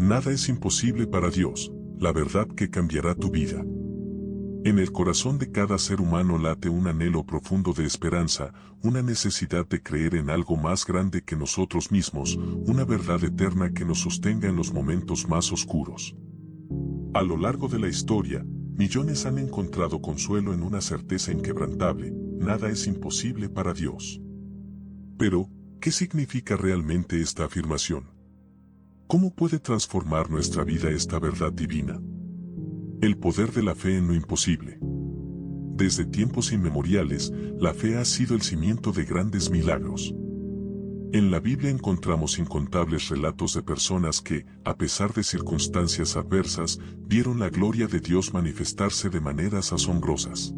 Nada es imposible para Dios, la verdad que cambiará tu vida. En el corazón de cada ser humano late un anhelo profundo de esperanza, una necesidad de creer en algo más grande que nosotros mismos, una verdad eterna que nos sostenga en los momentos más oscuros. A lo largo de la historia, millones han encontrado consuelo en una certeza inquebrantable: nada es imposible para Dios. Pero, ¿qué significa realmente esta afirmación? ¿Cómo puede transformar nuestra vida esta verdad divina? El poder de la fe en lo imposible. Desde tiempos inmemoriales, la fe ha sido el cimiento de grandes milagros. En la Biblia encontramos incontables relatos de personas que, a pesar de circunstancias adversas, vieron la gloria de Dios manifestarse de maneras asombrosas.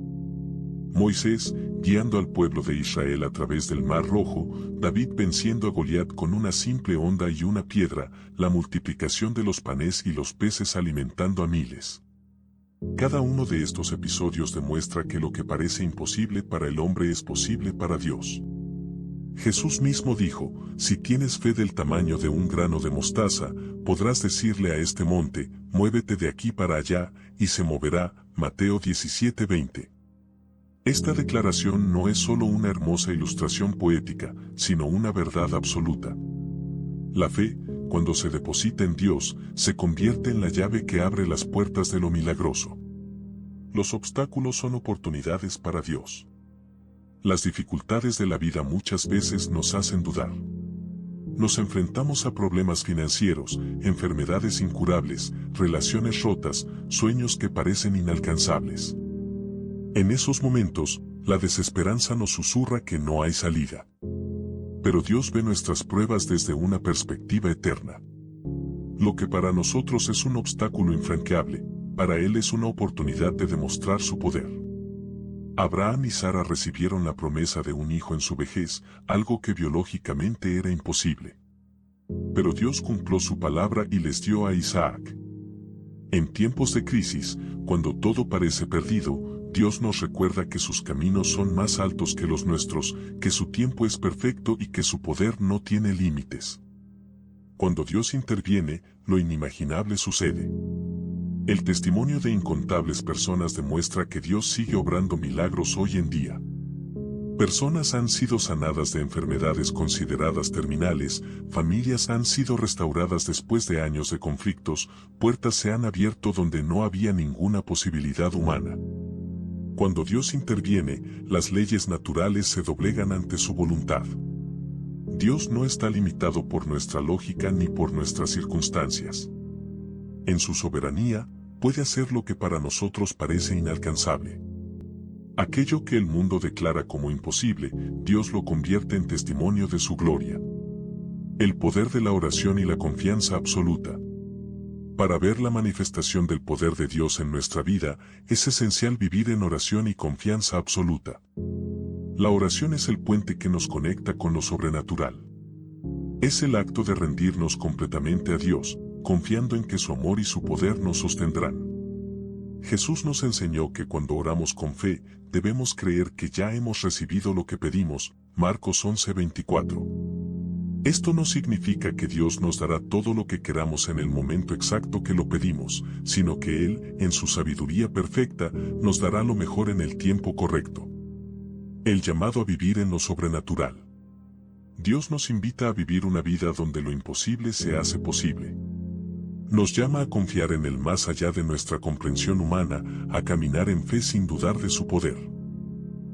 Moisés, guiando al pueblo de Israel a través del Mar Rojo; David venciendo a Goliat con una simple honda y una piedra; la multiplicación de los panes y los peces alimentando a miles. Cada uno de estos episodios demuestra que lo que parece imposible para el hombre es posible para Dios. Jesús mismo dijo: si tienes fe del tamaño de un grano de mostaza, podrás decirle a este monte: muévete de aquí para allá, y se moverá. Mateo 17:20. Esta declaración no es solo una hermosa ilustración poética, sino una verdad absoluta. La fe, cuando se deposita en Dios, se convierte en la llave que abre las puertas de lo milagroso. Los obstáculos son oportunidades para Dios. Las dificultades de la vida muchas veces nos hacen dudar. Nos enfrentamos a problemas financieros, enfermedades incurables, relaciones rotas, sueños que parecen inalcanzables. En esos momentos, la desesperanza nos susurra que no hay salida. Pero Dios ve nuestras pruebas desde una perspectiva eterna. Lo que para nosotros es un obstáculo infranqueable, para Él es una oportunidad de demostrar su poder. Abraham y Sara recibieron la promesa de un hijo en su vejez, algo que biológicamente era imposible. Pero Dios cumplió su palabra y les dio a Isaac. En tiempos de crisis, cuando todo parece perdido, Dios nos recuerda que sus caminos son más altos que los nuestros, que su tiempo es perfecto y que su poder no tiene límites. Cuando Dios interviene, lo inimaginable sucede. El testimonio de incontables personas demuestra que Dios sigue obrando milagros hoy en día. Personas han sido sanadas de enfermedades consideradas terminales, familias han sido restauradas después de años de conflictos, puertas se han abierto donde no había ninguna posibilidad humana. Cuando Dios interviene, las leyes naturales se doblegan ante su voluntad. Dios no está limitado por nuestra lógica ni por nuestras circunstancias. En su soberanía, puede hacer lo que para nosotros parece inalcanzable. Aquello que el mundo declara como imposible, Dios lo convierte en testimonio de su gloria. El poder de la oración y la confianza absoluta. Para ver la manifestación del poder de Dios en nuestra vida, es esencial vivir en oración y confianza absoluta. La oración es el puente que nos conecta con lo sobrenatural. Es el acto de rendirnos completamente a Dios, confiando en que su amor y su poder nos sostendrán. Jesús nos enseñó que cuando oramos con fe, debemos creer que ya hemos recibido lo que pedimos. Marcos 11:24. Esto no significa que Dios nos dará todo lo que queramos en el momento exacto que lo pedimos, sino que Él, en su sabiduría perfecta, nos dará lo mejor en el tiempo correcto. El llamado a vivir en lo sobrenatural. Dios nos invita a vivir una vida donde lo imposible se hace posible. Nos llama a confiar en el más allá de nuestra comprensión humana, a caminar en fe sin dudar de su poder.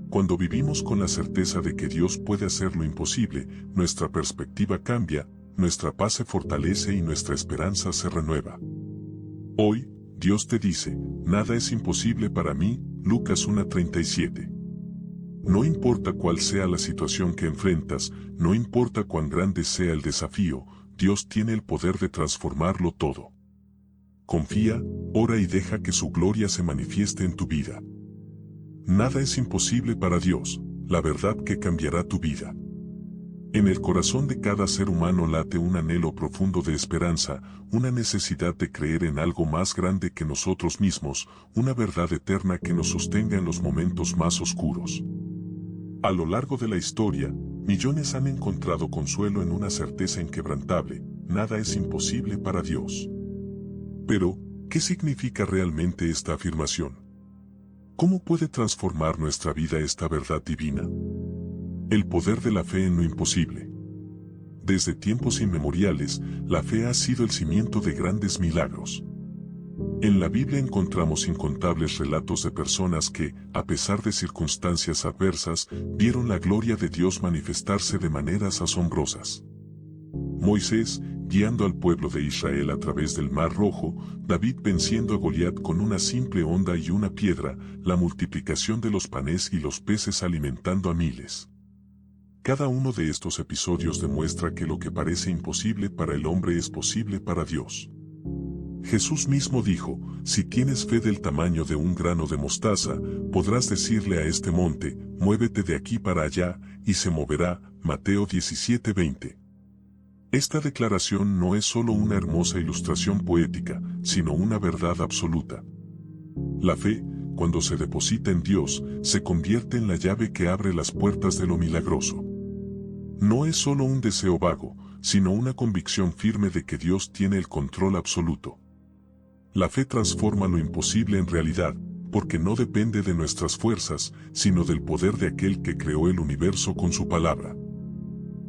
Cuando vivimos con la certeza de que Dios puede hacer lo imposible, nuestra perspectiva cambia, nuestra paz se fortalece y nuestra esperanza se renueva. Hoy, Dios te dice: nada es imposible para mí. Lucas 1:37. No importa cuál sea la situación que enfrentas, no importa cuán grande sea el desafío, Dios tiene el poder de transformarlo todo. Confía, ora y deja que su gloria se manifieste en tu vida. Nada es imposible para Dios, la verdad que cambiará tu vida. En el corazón de cada ser humano late un anhelo profundo de esperanza, una necesidad de creer en algo más grande que nosotros mismos, una verdad eterna que nos sostenga en los momentos más oscuros. A lo largo de la historia, millones han encontrado consuelo en una certeza inquebrantable: nada es imposible para Dios. Pero, ¿qué significa realmente esta afirmación? ¿Cómo puede transformar nuestra vida esta verdad divina? El poder de la fe en lo imposible. Desde tiempos inmemoriales, la fe ha sido el cimiento de grandes milagros. En la Biblia encontramos incontables relatos de personas que, a pesar de circunstancias adversas, vieron la gloria de Dios manifestarse de maneras asombrosas. Moisés, guiando al pueblo de Israel a través del Mar Rojo, David venciendo a Goliat con una simple honda y una piedra, la multiplicación de los panes y los peces alimentando a miles. Cada uno de estos episodios demuestra que lo que parece imposible para el hombre es posible para Dios. Jesús mismo dijo, si tienes fe del tamaño de un grano de mostaza, podrás decirle a este monte, muévete de aquí para allá, y se moverá. Mateo 17:20. Esta declaración no es solo una hermosa ilustración poética, sino una verdad absoluta. La fe, cuando se deposita en Dios, se convierte en la llave que abre las puertas de lo milagroso. No es solo un deseo vago, sino una convicción firme de que Dios tiene el control absoluto. La fe transforma lo imposible en realidad, porque no depende de nuestras fuerzas, sino del poder de aquel que creó el universo con su palabra.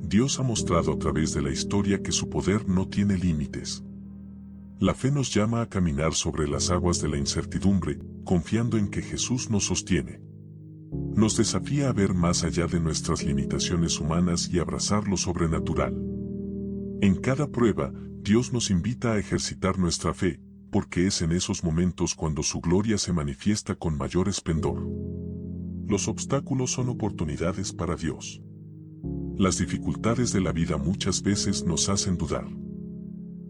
Dios ha mostrado a través de la historia que su poder no tiene límites. La fe nos llama a caminar sobre las aguas de la incertidumbre, confiando en que Jesús nos sostiene. Nos desafía a ver más allá de nuestras limitaciones humanas y abrazar lo sobrenatural. En cada prueba, Dios nos invita a ejercitar nuestra fe, porque es en esos momentos cuando su gloria se manifiesta con mayor esplendor. Los obstáculos son oportunidades para Dios. Las dificultades de la vida muchas veces nos hacen dudar.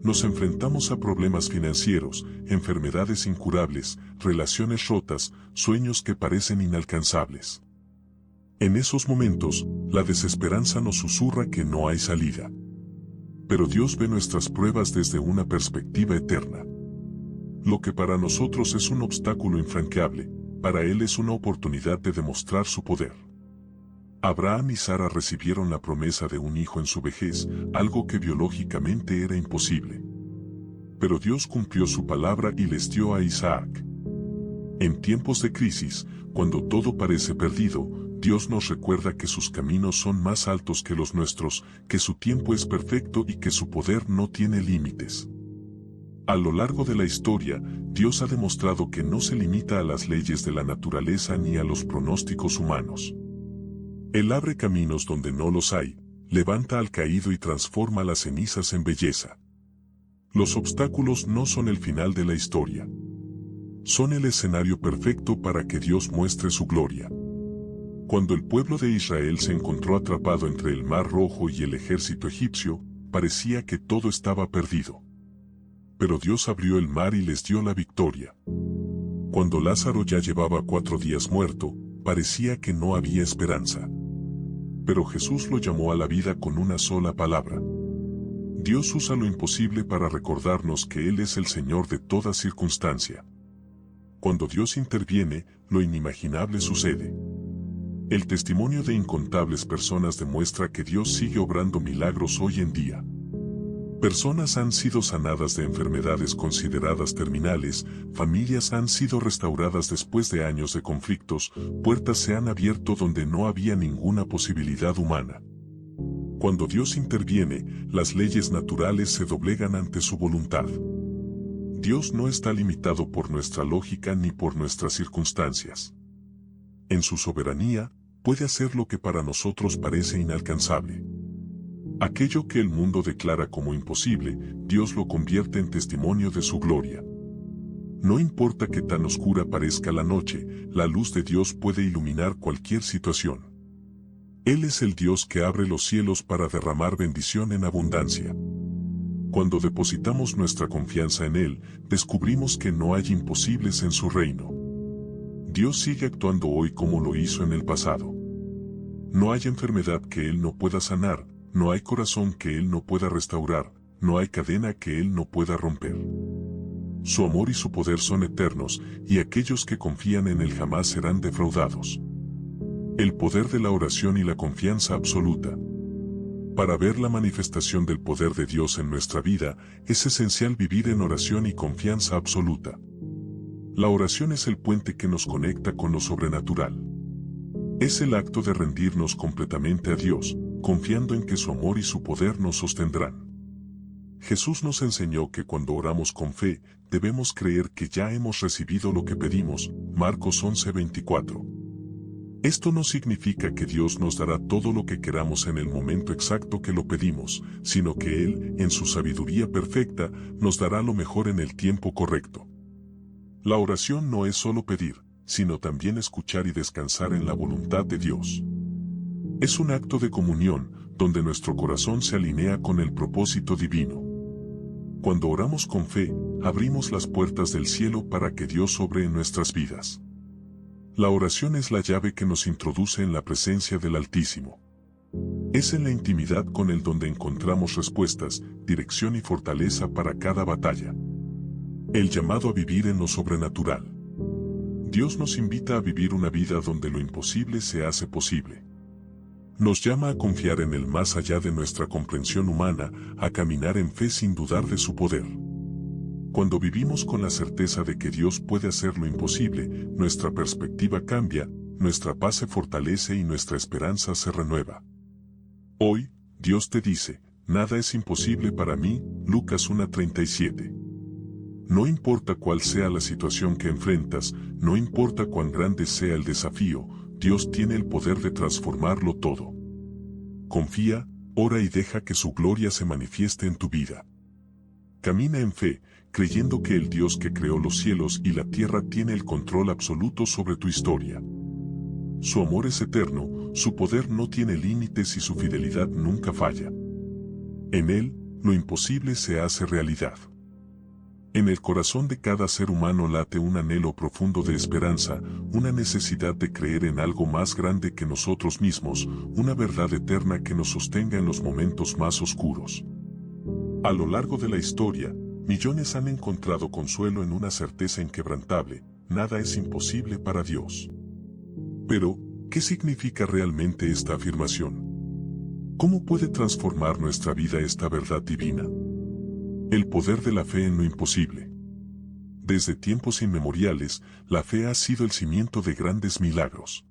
Nos enfrentamos a problemas financieros, enfermedades incurables, relaciones rotas, sueños que parecen inalcanzables. En esos momentos, la desesperanza nos susurra que no hay salida. Pero Dios ve nuestras pruebas desde una perspectiva eterna. Lo que para nosotros es un obstáculo infranqueable, para Él es una oportunidad de demostrar su poder. Abraham y Sara recibieron la promesa de un hijo en su vejez, algo que biológicamente era imposible. Pero Dios cumplió su palabra y les dio a Isaac. En tiempos de crisis, cuando todo parece perdido, Dios nos recuerda que sus caminos son más altos que los nuestros, que su tiempo es perfecto y que su poder no tiene límites. A lo largo de la historia, Dios ha demostrado que no se limita a las leyes de la naturaleza ni a los pronósticos humanos. Él abre caminos donde no los hay, levanta al caído y transforma las cenizas en belleza. Los obstáculos no son el final de la historia. Son el escenario perfecto para que Dios muestre su gloria. Cuando el pueblo de Israel se encontró atrapado entre el Mar Rojo y el ejército egipcio, parecía que todo estaba perdido. Pero Dios abrió el mar y les dio la victoria. Cuando Lázaro ya llevaba 4 días muerto, parecía que no había esperanza. Pero Jesús lo llamó a la vida con una sola palabra. Dios usa lo imposible para recordarnos que Él es el Señor de toda circunstancia. Cuando Dios interviene, lo inimaginable sucede. El testimonio de incontables personas demuestra que Dios sigue obrando milagros hoy en día. Personas han sido sanadas de enfermedades consideradas terminales, familias han sido restauradas después de años de conflictos, puertas se han abierto donde no había ninguna posibilidad humana. Cuando Dios interviene, las leyes naturales se doblegan ante su voluntad. Dios no está limitado por nuestra lógica ni por nuestras circunstancias. En su soberanía, puede hacer lo que para nosotros parece inalcanzable. Aquello que el mundo declara como imposible, Dios lo convierte en testimonio de su gloria. No importa que tan oscura parezca la noche, la luz de Dios puede iluminar cualquier situación. Él es el Dios que abre los cielos para derramar bendición en abundancia. Cuando depositamos nuestra confianza en Él, descubrimos que no hay imposibles en su reino. Dios sigue actuando hoy como lo hizo en el pasado. No hay enfermedad que Él no pueda sanar, no hay corazón que Él no pueda restaurar, no hay cadena que Él no pueda romper. Su amor y su poder son eternos, y aquellos que confían en Él jamás serán defraudados. El poder de la oración y la confianza absoluta. Para ver la manifestación del poder de Dios en nuestra vida, es esencial vivir en oración y confianza absoluta. La oración es el puente que nos conecta con lo sobrenatural. Es el acto de rendirnos completamente a Dios, confiando en que su amor y su poder nos sostendrán. Jesús nos enseñó que cuando oramos con fe, debemos creer que ya hemos recibido lo que pedimos, Marcos 11:24. Esto no significa que Dios nos dará todo lo que queramos en el momento exacto que lo pedimos, sino que Él, en su sabiduría perfecta, nos dará lo mejor en el tiempo correcto. La oración no es solo pedir, sino también escuchar y descansar en la voluntad de Dios. Es un acto de comunión, donde nuestro corazón se alinea con el propósito divino. Cuando oramos con fe, abrimos las puertas del cielo para que Dios obre en nuestras vidas. La oración es la llave que nos introduce en la presencia del Altísimo. Es en la intimidad con Él donde encontramos respuestas, dirección y fortaleza para cada batalla. El llamado a vivir en lo sobrenatural. Dios nos invita a vivir una vida donde lo imposible se hace posible. Nos llama a confiar en Él más allá de nuestra comprensión humana, a caminar en fe sin dudar de su poder. Cuando vivimos con la certeza de que Dios puede hacer lo imposible, nuestra perspectiva cambia, nuestra paz se fortalece y nuestra esperanza se renueva. Hoy, Dios te dice, nada es imposible para mí, Lucas 1:37. No importa cuál sea la situación que enfrentas, no importa cuán grande sea el desafío, Dios tiene el poder de transformarlo todo. Confía, ora y deja que su gloria se manifieste en tu vida. Camina en fe, creyendo que el Dios que creó los cielos y la tierra tiene el control absoluto sobre tu historia. Su amor es eterno, su poder no tiene límites y su fidelidad nunca falla. En Él, lo imposible se hace realidad. En el corazón de cada ser humano late un anhelo profundo de esperanza, una necesidad de creer en algo más grande que nosotros mismos, una verdad eterna que nos sostenga en los momentos más oscuros. A lo largo de la historia, millones han encontrado consuelo en una certeza inquebrantable: nada es imposible para Dios. Pero, ¿qué significa realmente esta afirmación? ¿Cómo puede transformar nuestra vida esta verdad divina? El poder de la fe en lo imposible. Desde tiempos inmemoriales, la fe ha sido el cimiento de grandes milagros.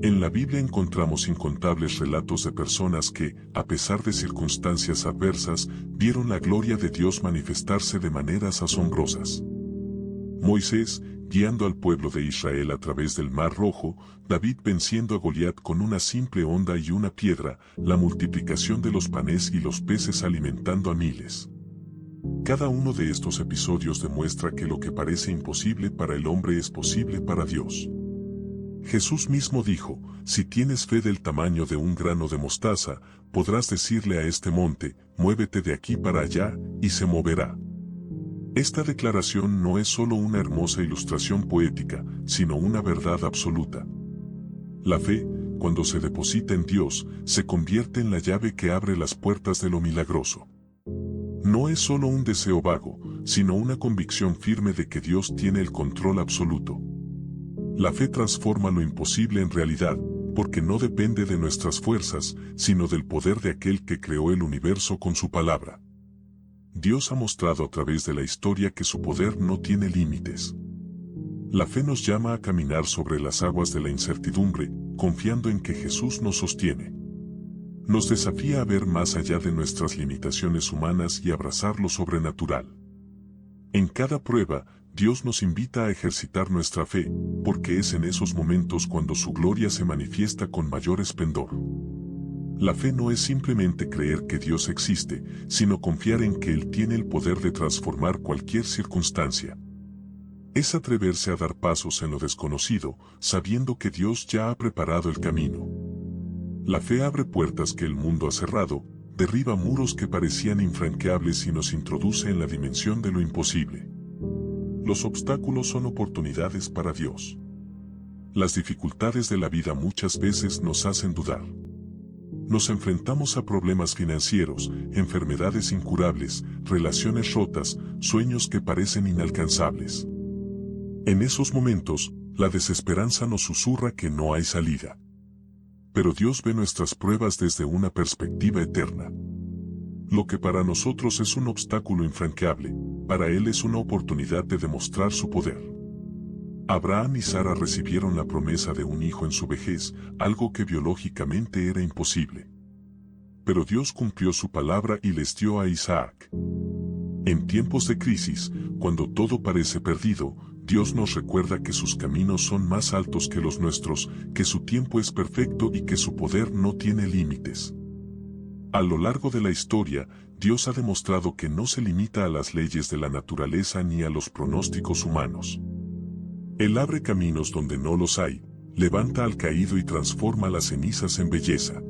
En la Biblia encontramos incontables relatos de personas que, a pesar de circunstancias adversas, vieron la gloria de Dios manifestarse de maneras asombrosas. Moisés, guiando al pueblo de Israel a través del Mar Rojo, David venciendo a Goliat con una simple honda y una piedra, la multiplicación de los panes y los peces alimentando a miles. Cada uno de estos episodios demuestra que lo que parece imposible para el hombre es posible para Dios. Jesús mismo dijo, si tienes fe del tamaño de un grano de mostaza, podrás decirle a este monte, muévete de aquí para allá, y se moverá. Esta declaración no es solo una hermosa ilustración poética, sino una verdad absoluta. La fe, cuando se deposita en Dios, se convierte en la llave que abre las puertas de lo milagroso. No es solo un deseo vago, sino una convicción firme de que Dios tiene el control absoluto. La fe transforma lo imposible en realidad, porque no depende de nuestras fuerzas, sino del poder de aquel que creó el universo con su palabra. Dios ha mostrado a través de la historia que su poder no tiene límites. La fe nos llama a caminar sobre las aguas de la incertidumbre, confiando en que Jesús nos sostiene. Nos desafía a ver más allá de nuestras limitaciones humanas y abrazar lo sobrenatural. En cada prueba, Dios nos invita a ejercitar nuestra fe, porque es en esos momentos cuando su gloria se manifiesta con mayor esplendor. La fe no es simplemente creer que Dios existe, sino confiar en que Él tiene el poder de transformar cualquier circunstancia. Es atreverse a dar pasos en lo desconocido, sabiendo que Dios ya ha preparado el camino. La fe abre puertas que el mundo ha cerrado, derriba muros que parecían infranqueables y nos introduce en la dimensión de lo imposible. Los obstáculos son oportunidades para Dios. Las dificultades de la vida muchas veces nos hacen dudar. Nos enfrentamos a problemas financieros, enfermedades incurables, relaciones rotas, sueños que parecen inalcanzables. En esos momentos, la desesperanza nos susurra que no hay salida. Pero Dios ve nuestras pruebas desde una perspectiva eterna. Lo que para nosotros es un obstáculo infranqueable, para Él es una oportunidad de demostrar su poder. Abraham y Sara recibieron la promesa de un hijo en su vejez, algo que biológicamente era imposible. Pero Dios cumplió su palabra y les dio a Isaac. En tiempos de crisis, cuando todo parece perdido, Dios nos recuerda que sus caminos son más altos que los nuestros, que su tiempo es perfecto y que su poder no tiene límites. A lo largo de la historia, Dios ha demostrado que no se limita a las leyes de la naturaleza ni a los pronósticos humanos. Él abre caminos donde no los hay, levanta al caído y transforma las cenizas en belleza.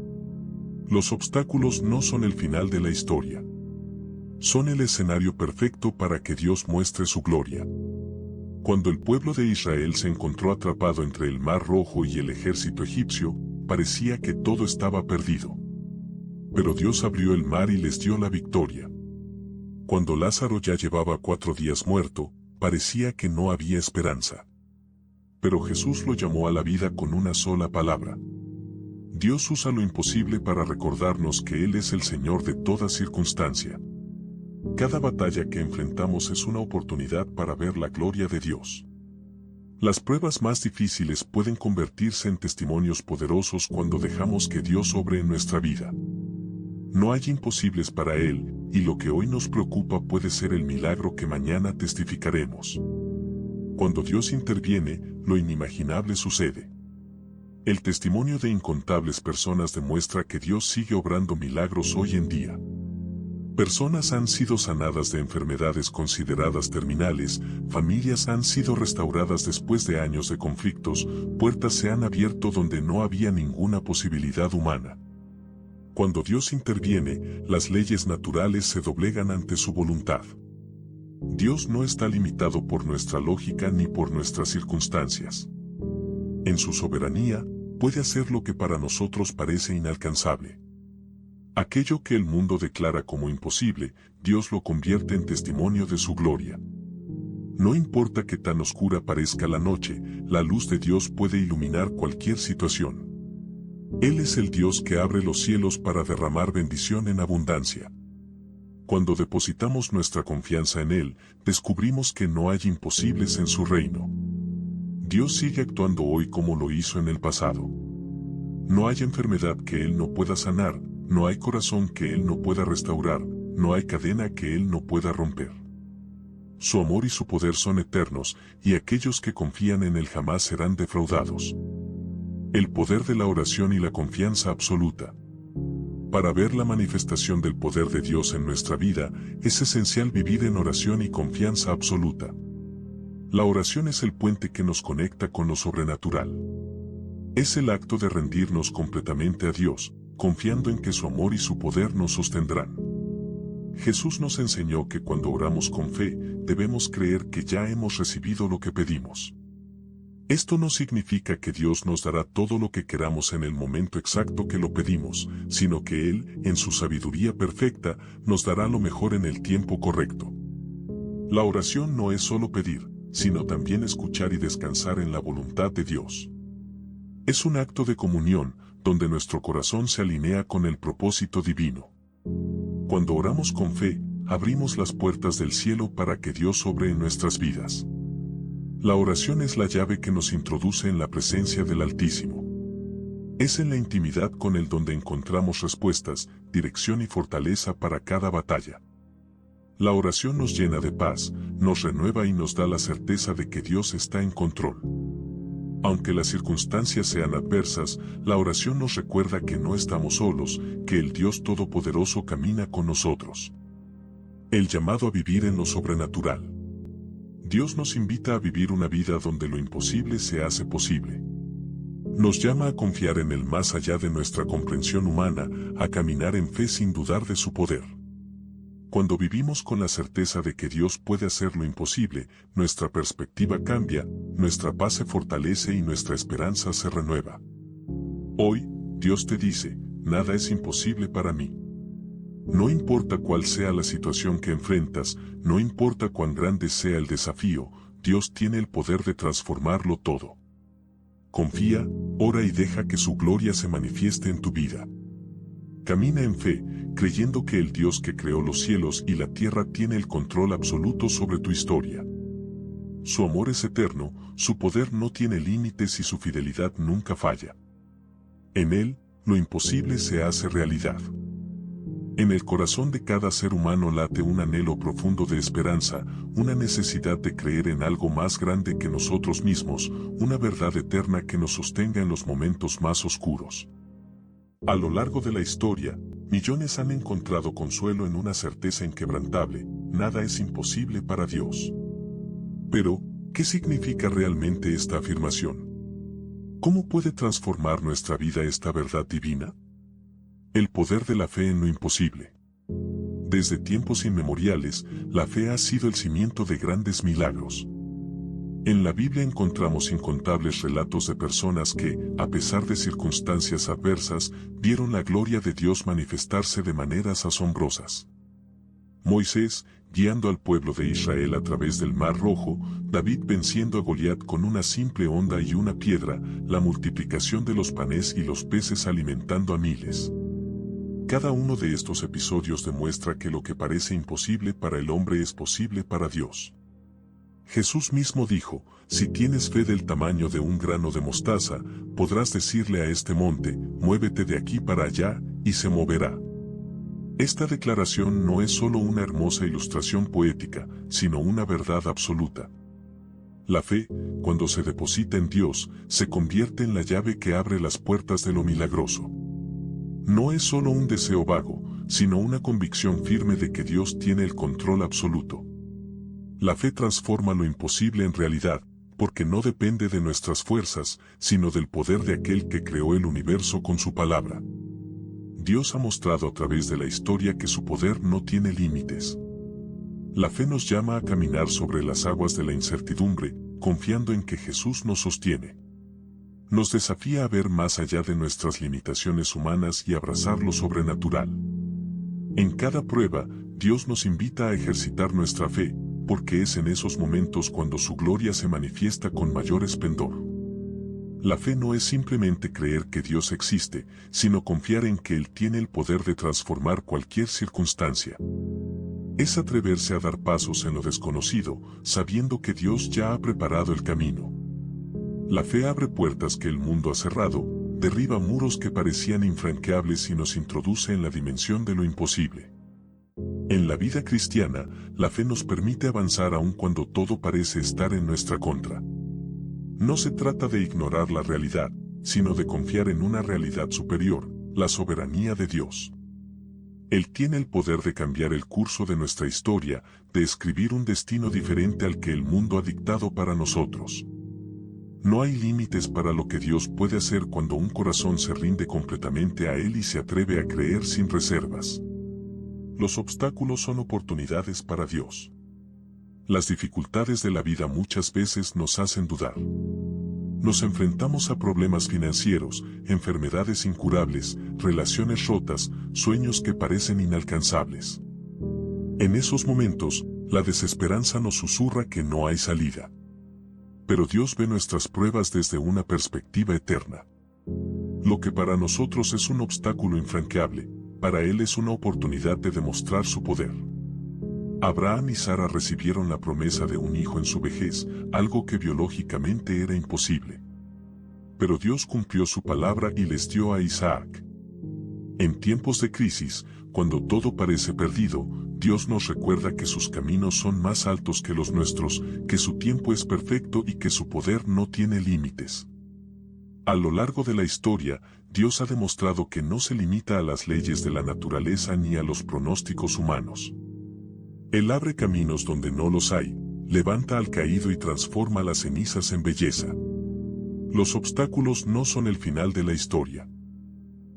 Los obstáculos no son el final de la historia. Son el escenario perfecto para que Dios muestre su gloria. Cuando el pueblo de Israel se encontró atrapado entre el Mar Rojo y el ejército egipcio, parecía que todo estaba perdido. Pero Dios abrió el mar y les dio la victoria. Cuando Lázaro ya llevaba 4 días muerto, parecía que no había esperanza. Pero Jesús lo llamó a la vida con una sola palabra. Dios usa lo imposible para recordarnos que Él es el Señor de toda circunstancia. Cada batalla que enfrentamos es una oportunidad para ver la gloria de Dios. Las pruebas más difíciles pueden convertirse en testimonios poderosos cuando dejamos que Dios obre en nuestra vida. No hay imposibles para Él, y lo que hoy nos preocupa puede ser el milagro que mañana testificaremos. Cuando Dios interviene, lo inimaginable sucede. El testimonio de incontables personas demuestra que Dios sigue obrando milagros hoy en día. Personas han sido sanadas de enfermedades consideradas terminales, familias han sido restauradas después de años de conflictos, puertas se han abierto donde no había ninguna posibilidad humana. Cuando Dios interviene, las leyes naturales se doblegan ante su voluntad. Dios no está limitado por nuestra lógica ni por nuestras circunstancias. En su soberanía, puede hacer lo que para nosotros parece inalcanzable. Aquello que el mundo declara como imposible, Dios lo convierte en testimonio de su gloria. No importa que tan oscura parezca la noche, la luz de Dios puede iluminar cualquier situación. Él es el Dios que abre los cielos para derramar bendición en abundancia. Cuando depositamos nuestra confianza en Él, descubrimos que no hay imposibles en su reino. Dios sigue actuando hoy como lo hizo en el pasado. No hay enfermedad que Él no pueda sanar, no hay corazón que Él no pueda restaurar, no hay cadena que Él no pueda romper. Su amor y su poder son eternos, y aquellos que confían en Él jamás serán defraudados. El poder de la oración y la confianza absoluta. Para ver la manifestación del poder de Dios en nuestra vida, es esencial vivir en oración y confianza absoluta. La oración es el puente que nos conecta con lo sobrenatural. Es el acto de rendirnos completamente a Dios, confiando en que su amor y su poder nos sostendrán. Jesús nos enseñó que cuando oramos con fe, debemos creer que ya hemos recibido lo que pedimos. Esto no significa que Dios nos dará todo lo que queramos en el momento exacto que lo pedimos, sino que Él, en su sabiduría perfecta, nos dará lo mejor en el tiempo correcto. La oración no es solo pedir, sino también escuchar y descansar en la voluntad de Dios. Es un acto de comunión, donde nuestro corazón se alinea con el propósito divino. Cuando oramos con fe, abrimos las puertas del cielo para que Dios obre en nuestras vidas. La oración es la llave que nos introduce en la presencia del Altísimo. Es en la intimidad con Él donde encontramos respuestas, dirección y fortaleza para cada batalla. La oración nos llena de paz, nos renueva y nos da la certeza de que Dios está en control. Aunque las circunstancias sean adversas, la oración nos recuerda que no estamos solos, que el Dios Todopoderoso camina con nosotros. El llamado a vivir en lo sobrenatural. Dios nos invita a vivir una vida donde lo imposible se hace posible. Nos llama a confiar en el más allá de nuestra comprensión humana, a caminar en fe sin dudar de su poder. Cuando vivimos con la certeza de que Dios puede hacer lo imposible, nuestra perspectiva cambia, nuestra paz se fortalece y nuestra esperanza se renueva. Hoy, Dios te dice, nada es imposible para mí. No importa cuál sea la situación que enfrentas, no importa cuán grande sea el desafío, Dios tiene el poder de transformarlo todo. Confía, ora y deja que su gloria se manifieste en tu vida. Camina en fe, creyendo que el Dios que creó los cielos y la tierra tiene el control absoluto sobre tu historia. Su amor es eterno, su poder no tiene límites y su fidelidad nunca falla. En Él, lo imposible se hace realidad. En el corazón de cada ser humano late un anhelo profundo de esperanza, una necesidad de creer en algo más grande que nosotros mismos, una verdad eterna que nos sostenga en los momentos más oscuros. A lo largo de la historia, millones han encontrado consuelo en una certeza inquebrantable: nada es imposible para Dios. Pero, ¿qué significa realmente esta afirmación? ¿Cómo puede transformar nuestra vida esta verdad divina? El poder de la fe en lo imposible. Desde tiempos inmemoriales, la fe ha sido el cimiento de grandes milagros. En la Biblia encontramos incontables relatos de personas que, a pesar de circunstancias adversas, vieron la gloria de Dios manifestarse de maneras asombrosas. Moisés, guiando al pueblo de Israel a través del Mar Rojo; David venciendo a Goliat con una simple honda y una piedra; la multiplicación de los panes y los peces alimentando a miles. Cada uno de estos episodios demuestra que lo que parece imposible para el hombre es posible para Dios. Jesús mismo dijo: si tienes fe del tamaño de un grano de mostaza, podrás decirle a este monte: muévete de aquí para allá, y se moverá. Esta declaración no es solo una hermosa ilustración poética, sino una verdad absoluta. La fe, cuando se deposita en Dios, se convierte en la llave que abre las puertas de lo milagroso. No es solo un deseo vago, sino una convicción firme de que Dios tiene el control absoluto. La fe transforma lo imposible en realidad, porque no depende de nuestras fuerzas, sino del poder de aquel que creó el universo con su palabra. Dios ha mostrado a través de la historia que su poder no tiene límites. La fe nos llama a caminar sobre las aguas de la incertidumbre, confiando en que Jesús nos sostiene. Nos desafía a ver más allá de nuestras limitaciones humanas y abrazar lo sobrenatural. En cada prueba, Dios nos invita a ejercitar nuestra fe, porque es en esos momentos cuando su gloria se manifiesta con mayor esplendor. La fe no es simplemente creer que Dios existe, sino confiar en que Él tiene el poder de transformar cualquier circunstancia. Es atreverse a dar pasos en lo desconocido, sabiendo que Dios ya ha preparado el camino. La fe abre puertas que el mundo ha cerrado, derriba muros que parecían infranqueables y nos introduce en la dimensión de lo imposible. En la vida cristiana, la fe nos permite avanzar aun cuando todo parece estar en nuestra contra. No se trata de ignorar la realidad, sino de confiar en una realidad superior, la soberanía de Dios. Él tiene el poder de cambiar el curso de nuestra historia, de escribir un destino diferente al que el mundo ha dictado para nosotros. No hay límites para lo que Dios puede hacer cuando un corazón se rinde completamente a Él y se atreve a creer sin reservas. Los obstáculos son oportunidades para Dios. Las dificultades de la vida muchas veces nos hacen dudar. Nos enfrentamos a problemas financieros, enfermedades incurables, relaciones rotas, sueños que parecen inalcanzables. En esos momentos, la desesperanza nos susurra que no hay salida. Pero Dios ve nuestras pruebas desde una perspectiva eterna. Lo que para nosotros es un obstáculo infranqueable, para Él es una oportunidad de demostrar su poder. Abraham y Sara recibieron la promesa de un hijo en su vejez, algo que biológicamente era imposible. Pero Dios cumplió su palabra y les dio a Isaac. En tiempos de crisis, cuando todo parece perdido, Dios nos recuerda que sus caminos son más altos que los nuestros, que su tiempo es perfecto y que su poder no tiene límites. A lo largo de la historia, Dios ha demostrado que no se limita a las leyes de la naturaleza ni a los pronósticos humanos. Él abre caminos donde no los hay, levanta al caído y transforma las cenizas en belleza. Los obstáculos no son el final de la historia.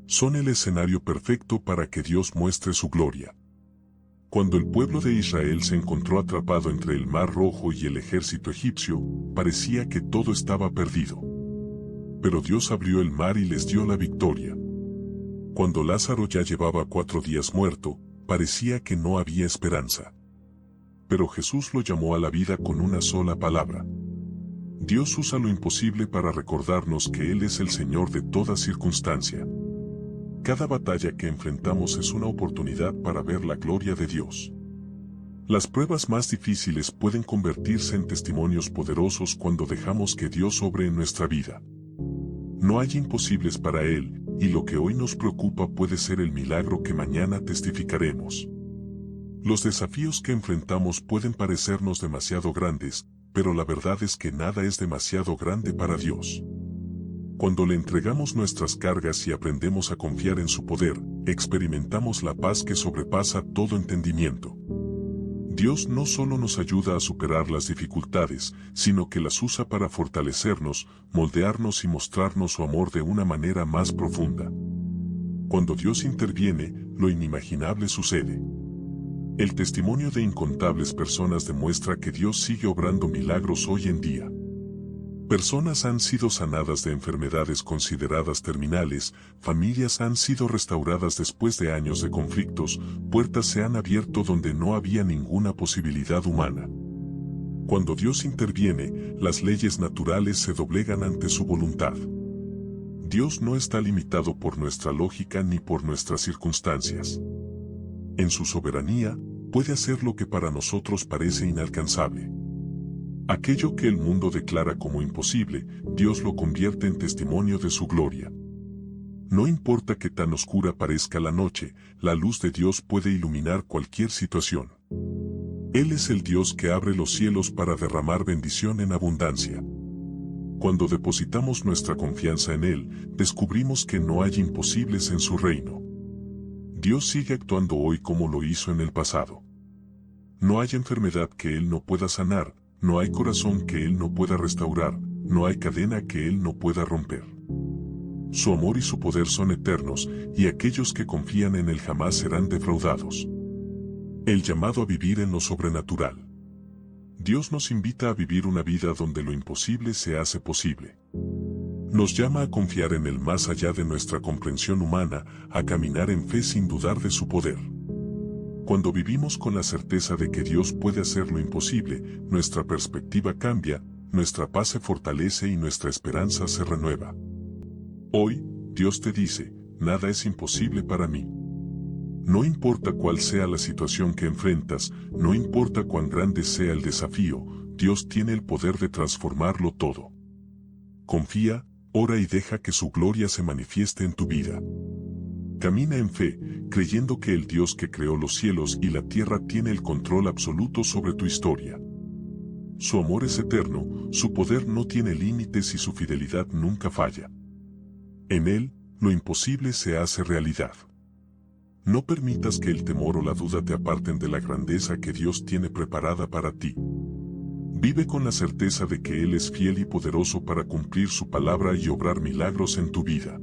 Son el escenario perfecto para que Dios muestre su gloria. Cuando el pueblo de Israel se encontró atrapado entre el Mar Rojo y el ejército egipcio, parecía que todo estaba perdido. Pero Dios abrió el mar y les dio la victoria. Cuando Lázaro ya llevaba 4 días muerto, parecía que no había esperanza. Pero Jesús lo llamó a la vida con una sola palabra. Dios usa lo imposible para recordarnos que Él es el Señor de toda circunstancia. Cada batalla que enfrentamos es una oportunidad para ver la gloria de Dios. Las pruebas más difíciles pueden convertirse en testimonios poderosos cuando dejamos que Dios obre en nuestra vida. No hay imposibles para Él, y lo que hoy nos preocupa puede ser el milagro que mañana testificaremos. Los desafíos que enfrentamos pueden parecernos demasiado grandes, pero la verdad es que nada es demasiado grande para Dios. Cuando le entregamos nuestras cargas y aprendemos a confiar en su poder, experimentamos la paz que sobrepasa todo entendimiento. Dios no solo nos ayuda a superar las dificultades, sino que las usa para fortalecernos, moldearnos y mostrarnos su amor de una manera más profunda. Cuando Dios interviene, lo inimaginable sucede. El testimonio de incontables personas demuestra que Dios sigue obrando milagros hoy en día. Personas han sido sanadas de enfermedades consideradas terminales, familias han sido restauradas después de años de conflictos, puertas se han abierto donde no había ninguna posibilidad humana. Cuando Dios interviene, las leyes naturales se doblegan ante su voluntad. Dios no está limitado por nuestra lógica ni por nuestras circunstancias. En su soberanía, puede hacer lo que para nosotros parece inalcanzable. Aquello que el mundo declara como imposible, Dios lo convierte en testimonio de su gloria. No importa que tan oscura parezca la noche, la luz de Dios puede iluminar cualquier situación. Él es el Dios que abre los cielos para derramar bendición en abundancia. Cuando depositamos nuestra confianza en Él, descubrimos que no hay imposibles en su reino. Dios sigue actuando hoy como lo hizo en el pasado. No hay enfermedad que Él no pueda sanar, no hay corazón que Él no pueda restaurar, no hay cadena que Él no pueda romper. Su amor y su poder son eternos, y aquellos que confían en Él jamás serán defraudados. El llamado a vivir en lo sobrenatural. Dios nos invita a vivir una vida donde lo imposible se hace posible. Nos llama a confiar en Él más allá de nuestra comprensión humana, a caminar en fe sin dudar de su poder. Cuando vivimos con la certeza de que Dios puede hacer lo imposible, nuestra perspectiva cambia, nuestra paz se fortalece y nuestra esperanza se renueva. Hoy, Dios te dice, nada es imposible para mí. No importa cuál sea la situación que enfrentas, no importa cuán grande sea el desafío, Dios tiene el poder de transformarlo todo. Confía, ora y deja que su gloria se manifieste en tu vida. Camina en fe, creyendo que el Dios que creó los cielos y la tierra tiene el control absoluto sobre tu historia. Su amor es eterno, su poder no tiene límites y su fidelidad nunca falla. En Él, lo imposible se hace realidad. No permitas que el temor o la duda te aparten de la grandeza que Dios tiene preparada para ti. Vive con la certeza de que Él es fiel y poderoso para cumplir su palabra y obrar milagros en tu vida.